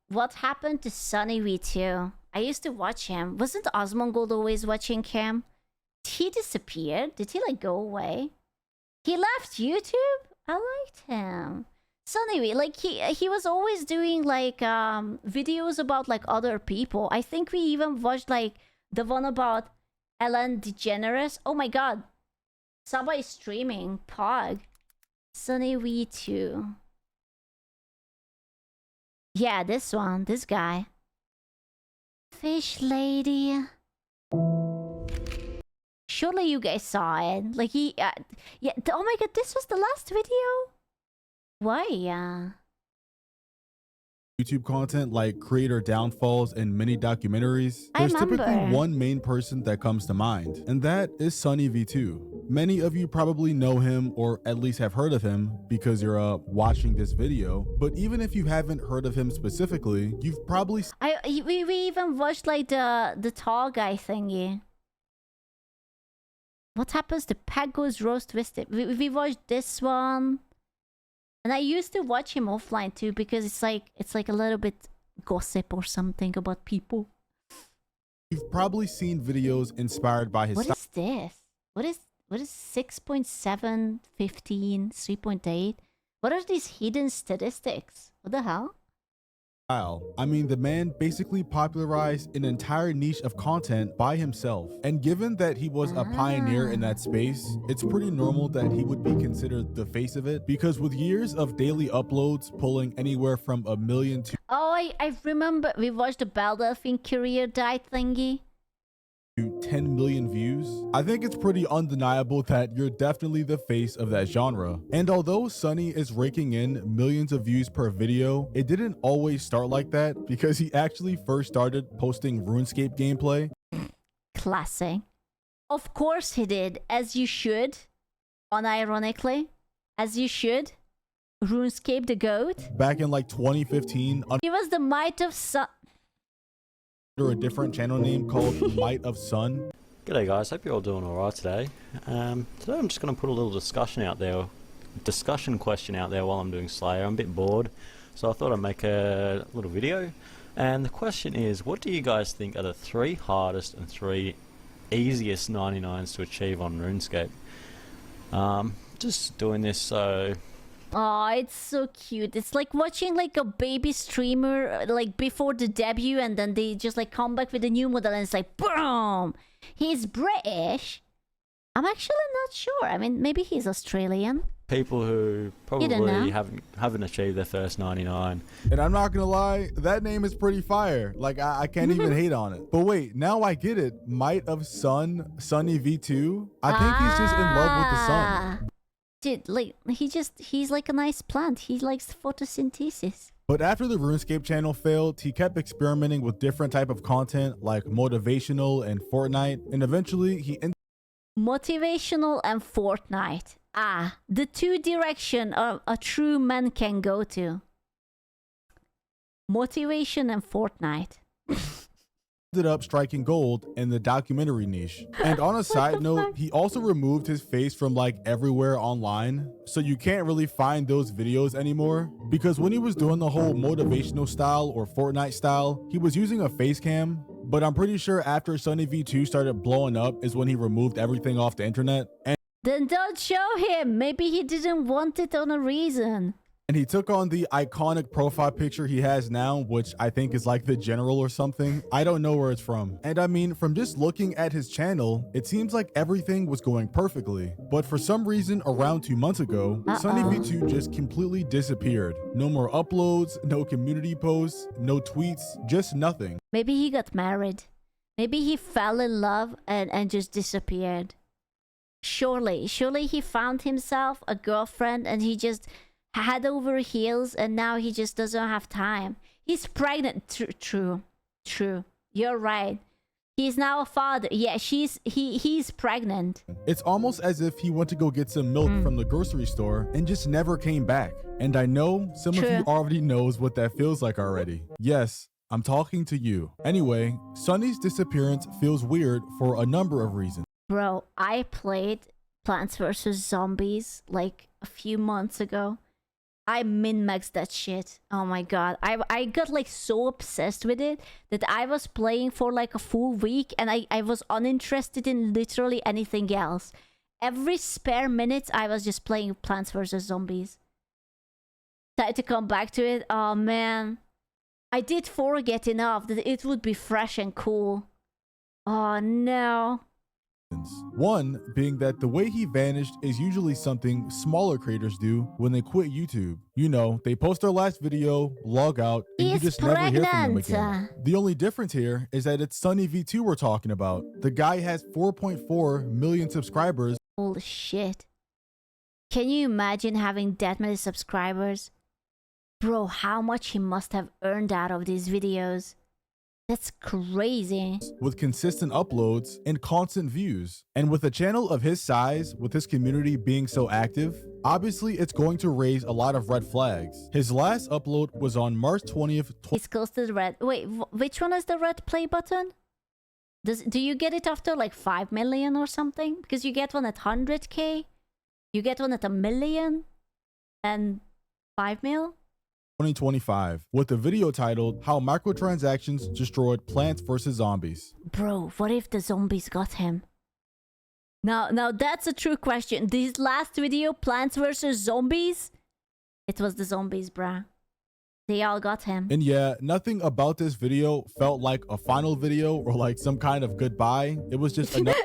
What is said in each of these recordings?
What happened to Sunnyv2? I used to watch him. Wasn't Osmongold always watching him? He disappeared? Did he like go away? He left YouTube? I liked him. Sunnyv, like he was always doing like videos about like other people. I think we even watched like the one about Ellen DeGeneres. Oh my god. Saba is streaming. Pog. Sunnyv2. Yeah, this one. This guy. Fish lady. Surely you guys saw it. Like he... yeah. Oh my god, this was the last video? Why? YouTube content like creator downfalls and mini documentaries, I there's typically remember. one main person that comes to mind, and that is Sunnyv2. Many of you probably know him or at least have heard of him because you're watching this video, but even if you haven't heard of him specifically, you've probably We even watched like the tall guy thingy. What happens to Pago's Roast Twisted? We watched this one. And I used to watch him offline too because it's like a little bit gossip or something about people. You've probably seen videos inspired by his What is this? What is 6.7, 15, 3.8? What are these hidden statistics? What the hell? style. I mean, the man basically popularized an entire niche of content by himself. And given that he was a pioneer in that space, it's pretty normal that he would be considered the face of it, because with years of daily uploads pulling anywhere from 1 million to Oh, I remember we watched the Belle Delphine career diet thingy. 10 million views, I think it's pretty undeniable that you're definitely the face of that genre. And although Sunny is raking in millions of views per video, it didn't always start like that, because he actually first started posting RuneScape gameplay. Classic. Of course he did, as you should. Unironically, as you should. RuneScape the GOAT. Back in like 2015 He was the might of sun. under a different channel name called Might of Sun. G'day guys, hope you're all doing alright today. Today I'm just going to put a little discussion question out there while I'm doing Slayer. I'm a bit bored, so I thought I'd make a little video. And the question is, what do you guys think are the 3 hardest and 3 easiest 99s to achieve on RuneScape? Just doing this so... Oh, it's so cute. It's like watching like a baby streamer like before the debut, and then they just like come back with a new model and it's like boom. He's British. I'm actually not sure. I mean, maybe he's Australian. people who probably haven't achieved their first 99. And I'm not gonna lie, that name is pretty fire. Like I can't even hate on it. But wait, now I get it. Might of Sun, Sunnyv2. I think he's just in love with the sun. Dude, like he's like a nice plant. He likes photosynthesis. But after the RuneScape channel failed, he kept experimenting with different type of content like motivational and Fortnite, and eventually he Motivational and Fortnite. The 2 direction a true man can go to. Motivation and Fortnite. ended up striking gold in the documentary niche. And on a side note, he also removed his face from like everywhere online, so you can't really find those videos anymore, because when he was doing the whole motivational style or Fortnite style, he was using a face cam. But I'm pretty sure after Sunnyv2 started blowing up is when he removed everything off the internet. And then don't show him. Maybe he didn't want it on a reason. And he took on the iconic profile picture he has now, which I think is like the general or something. I don't know where it's from. And I mean, from just looking at his channel, it seems like everything was going perfectly. But for some reason, around 2 months ago, Sunnyv2 just completely disappeared. No more uploads, no community posts, no tweets, just nothing. Maybe he got married. Maybe he fell in love and just disappeared. Surely he found himself a girlfriend and he just head over heels, and now he just doesn't have time. He's pregnant. True. You're right. He's now a father. Yeah, he's pregnant. It's almost as if he went to go get some milk from the grocery store and just never came back. And I know some of you already knows what that feels like already. Yes, I'm talking to you. Anyway, Sunny's disappearance feels weird for a number of reasons. Bro, I played Plants vs. Zombies like a few months ago. I min-maxed that shit. Oh my god. I got like so obsessed with it that I was playing for like a full week and I was uninterested in literally anything else. Every spare minute I was just playing Plants vs. Zombies. Time to come back to it. Oh man. I did forget enough that it would be fresh and cool. Oh no. One being that the way he vanished is usually something smaller creators do when they quit YouTube. You know, they post their last video, log out, and you just never hear from them again. The only difference here is that it's Sunnyv2 we're talking about. The guy has 4.4 million subscribers. Holy shit. Can you imagine having that many subscribers? Bro, how much he must have earned out of these videos. That's crazy. With consistent uploads and constant views. And with a channel of his size, with his community being so active, obviously it's going to raise a lot of red flags. His last upload was on March 20th. He's close to the red. Wait, which one is the red play button? Do you get it after like 5 million or something? Because you get one at 100k, you get one at 1 million, and 5 mil? 2025 with the video titled How Microtransactions Destroyed Plants vs. Zombies. Bro, what if the zombies got him? Now that's a true question. This last video, Plants vs. Zombies, it was the zombies, bruh. They all got him. And yeah, nothing about this video felt like a final video or like some kind of goodbye. It was just another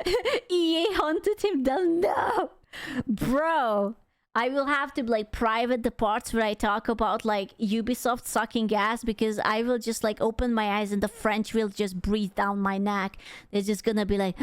EA hunted him down. No, bro. I will have to like private the parts where I talk about like Ubisoft sucking gas, because I will just like open my eyes and the French will just breathe down my neck. They're just gonna be like,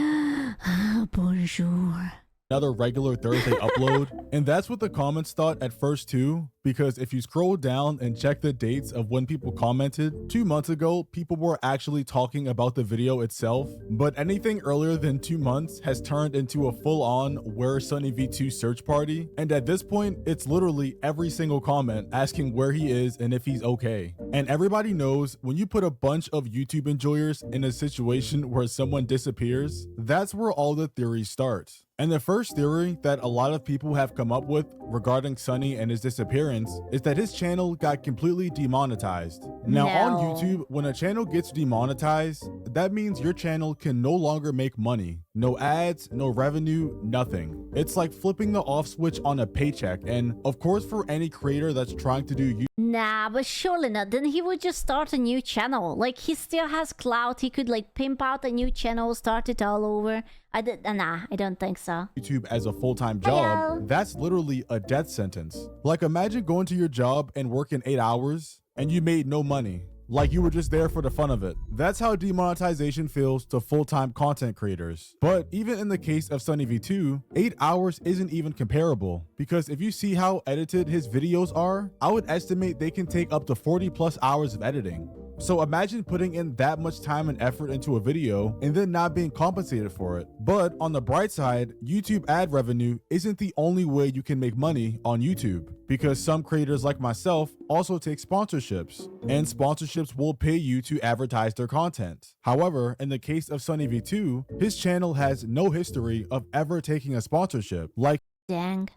bonjour. Another regular Thursday upload. And that's what the comments thought at first too, because if you scroll down and check the dates of when people commented, 2 months ago, people were actually talking about the video itself. But anything earlier than 2 months has turned into a full-on Where Sunnyv2 search party. And at this point, it's literally every single comment asking where he is and if he's okay. And everybody knows when you put a bunch of YouTube enjoyers in a situation where someone disappears, that's where all the theories start. And the first theory that a lot of people have come up with regarding Sunny and his disappearance is that his channel got completely demonetized. Now on YouTube, when a channel gets demonetized, that means your channel can no longer make money. No ads, no revenue, nothing. It's like flipping the off switch on a paycheck. And of course, for any creator that's trying to do YouTube. Nah, but surely not. Then he would just start a new channel. Like, he still has clout. He could like pimp out a new channel, start it all over. Nah, I don't think so. YouTube as a full-time job, that's literally a death sentence. Like, imagine going to your job and working 8 hours and you made no money. Like you were just there for the fun of it. That's how demonetization feels to full-time content creators. But even in the case of Sunnyv2, 8 hours isn't even comparable, because if you see how edited his videos are, I would estimate they can take up to 40+ hours of editing. So imagine putting in that much time and effort into a video and then not being compensated for it. But on the bright side, YouTube ad revenue isn't the only way you can make money on YouTube, because some creators like myself also take sponsorships, and sponsorships will pay you to advertise their content. However, in the case of Sunnyv2, his channel has no history of ever taking a sponsorship. Like, dang,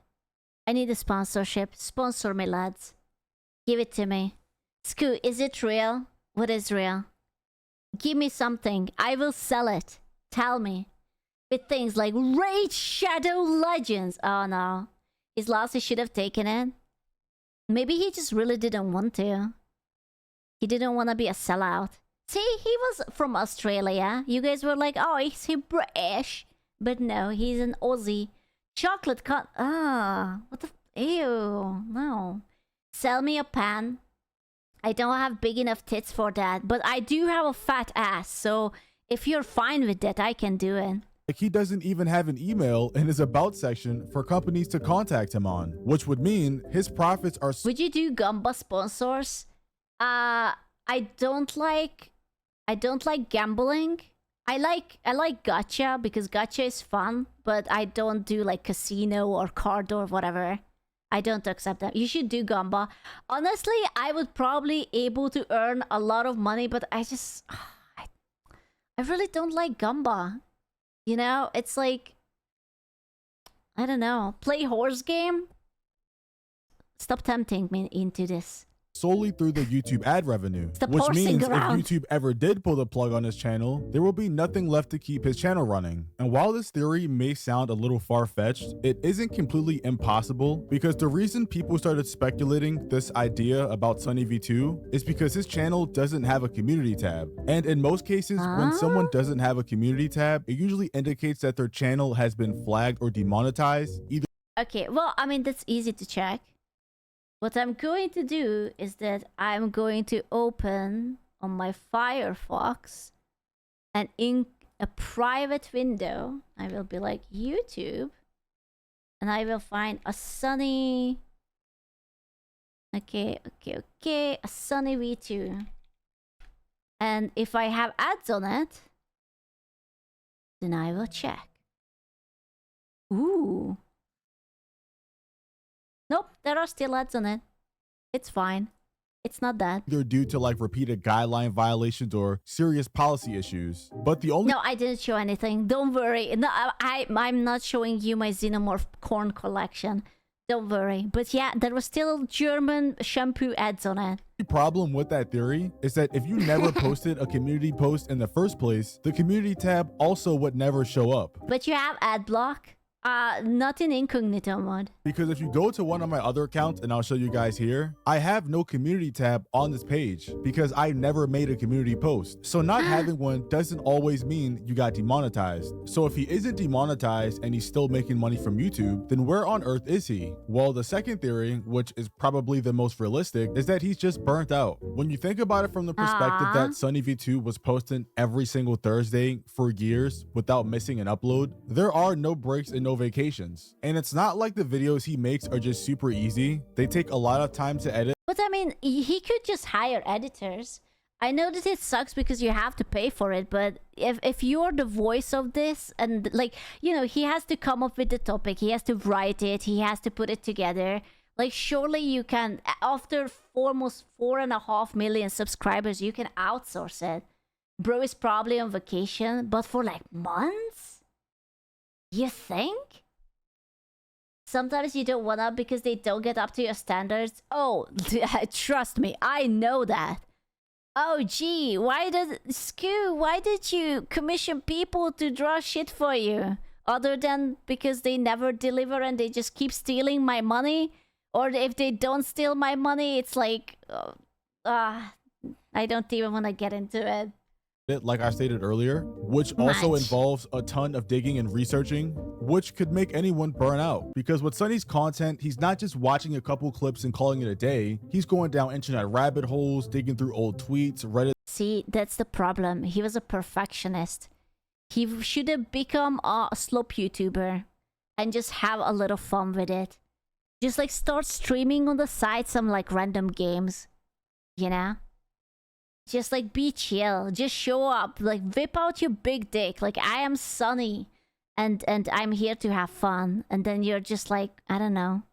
I need a sponsorship. Sponsor me, lads. Give it to me. Scoot, is it real? What is real? Give me something. I will sell it. Tell me. With things like Raid Shadow Legends. Oh no. His loss, he should have taken it. Maybe he just really didn't want to. He didn't want to be a sellout. See, he was from Australia. You guys were like, oh, is he British? But no, he's an Aussie. Chocolate cut. Ah, what the... Ew, no. Sell me a pan. I don't have big enough tits for that, but I do have a fat ass, so if you're fine with that, I can do it. Like, he doesn't even have an email in his about section for companies to contact him on, which would mean his profits are... Would you do Gamba sponsors? I don't like gambling. I like gacha because gacha is fun, but I don't do like casino or card or whatever. I don't accept that. You should do Gamba. Honestly, I would probably able to earn a lot of money, but I just... I really don't like Gamba. You know, it's like... I don't know. Play horse game? Stop tempting me into this. Solely through the YouTube ad revenue, Stop which horsing means if around. YouTube ever did pull the plug on his channel, there will be nothing left to keep his channel running. And while this theory may sound a little far-fetched, it isn't completely impossible, because the reason people started speculating this idea about Sunnyv2 is because his channel doesn't have a community tab. And in most cases, when someone doesn't have a community tab, it usually indicates that their channel has been flagged or demonetized, either. Okay, well, I mean, that's easy to check. What I'm going to do is that I'm going to open on my Firefox and in a private window, I will be like YouTube, and I will find a Sunny. Okay, a Sunnyv2. And if I have ads on it, then I will check. Ooh. Nope, there are still ads on it. It's fine. It's not that. Either due to like repeated guideline violations or serious policy issues. But the only— No, I didn't show anything. Don't worry. No, I'm not showing you my Xenomorph corn collection. Don't worry. But yeah, there was still German shampoo ads on it. The problem with that theory is that if you never posted a community post in the first place, the community tab also would never show up. But you have ad block. Not in incognito mode. Because if you go to one of my other accounts, and I'll show you guys here, I have no community tab on this page because I never made a community post. So not having one doesn't always mean you got demonetized. So if he isn't demonetized and he's still making money from YouTube, then where on earth is he? Well, the second theory, which is probably the most realistic, is that he's just burnt out. When you think about it from the perspective that Sunnyv2 was posting every single Thursday for years without missing an upload, there are no breaks and no vacations. And it's not like the videos he makes are just super easy. They take a lot of time to edit. But I mean, he could just hire editors. I know that it sucks because you have to pay for it, but if you're the voice of this, and like, you know, he has to come up with the topic, he has to write it, he has to put it together. Like, surely you can, after almost 4.5 million subscribers, you can outsource it. Bro is probably on vacation, but for like months? You think? Sometimes you don't wanna because they don't get up to your standards. Oh, trust me, I know that. Oh, gee, why did you commission people to draw shit for you? Other than because they never deliver and they just keep stealing my money? Or if they don't steal my money, it's like... I don't even want to get into it. Like I stated earlier, which also involves a ton of digging and researching, which could make anyone burn out. Because with Sunny's content, he's not just watching a couple clips and calling it a day. He's going down internet rabbit holes, digging through old tweets, Reddit. See, that's the problem. He was a perfectionist. He should have become a slope YouTuber and just have a little fun with it. Just like start streaming on the side some like random games, you know? Just like be chill, just show up, like whip out your big dick, like I am Sunny and I'm here to have fun, and then you're just like, I don't know,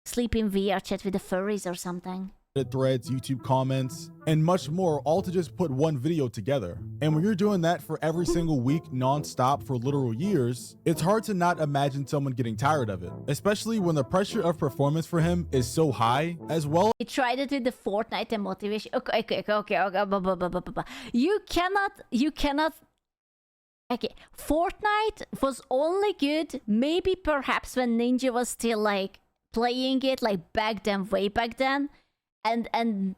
sleep in VR chat with the furries or something. Threads, YouTube comments, and much more, all to just put one video together. And when you're doing that for every single week non-stop for literal years, it's hard to not imagine someone getting tired of it, especially when the pressure of performance for him is so high as well. He tried it with the Fortnite and motivation. Okay. You cannot. Okay, Fortnite was only good maybe perhaps when Ninja was still like playing it like back then, way back then. And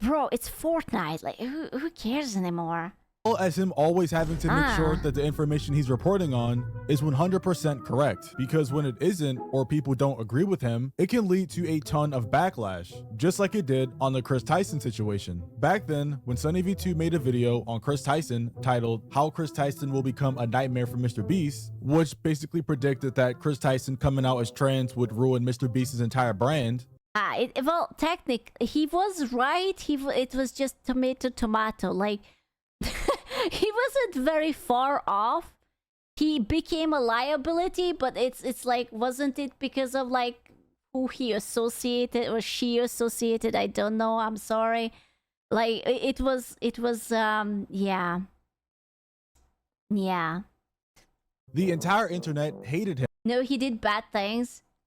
bro, it's Fortnite. Like, who cares anymore? Well, as him always having to make sure that the information he's reporting on is 100% correct. Because when it isn't, or people don't agree with him, it can lead to a ton of backlash, just like it did on the Chris Tyson situation. Back then, when Sunnyv2 made a video on Chris Tyson titled "How Chris Tyson Will Become a Nightmare for Mr. Beast," which basically predicted that Chris Tyson coming out as trans would ruin Mr. Beast's entire brand. Well, technically, he was right. It was just tomato. Like, he wasn't very far off. He became a liability, but it's like, wasn't it because of like who he associated or she associated? I don't know. I'm sorry. Like, it was yeah. The entire internet hated him. No, he did bad things.